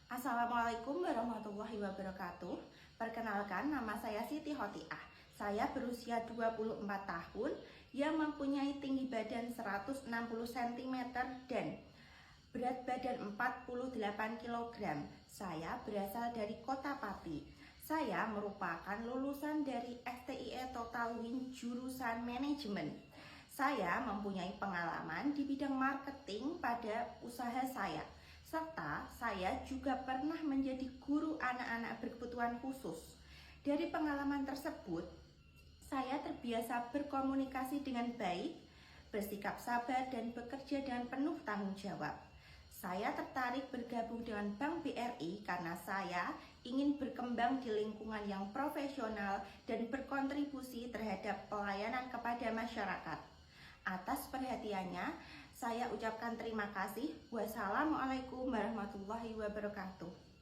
Assalamualaikum warahmatullahi wabarakatuh. Perkenalkan, nama saya Siti Hotiah. Saya berusia 24 tahun yang mempunyai tinggi badan 160 cm dan berat badan 48 kg. Saya berasal dari Kota Pati. Saya merupakan lulusan dari STIE Total Win jurusan manajemen. Saya mempunyai pengalaman di bidang marketing pada usaha saya, serta saya juga pernah menjadi guru anak-anak berkebutuhan khusus. Dari pengalaman tersebut, saya terbiasa berkomunikasi dengan baik, bersikap sabar, dan bekerja dengan penuh tanggung jawab. Saya tertarik bergabung dengan Bank BRI karena saya ingin berkembang di lingkungan yang profesional dan berkontribusi terhadap pelayanan kepada masyarakat. Atas perhatiannya, saya ucapkan terima kasih. Wassalamualaikum warahmatullahi wabarakatuh.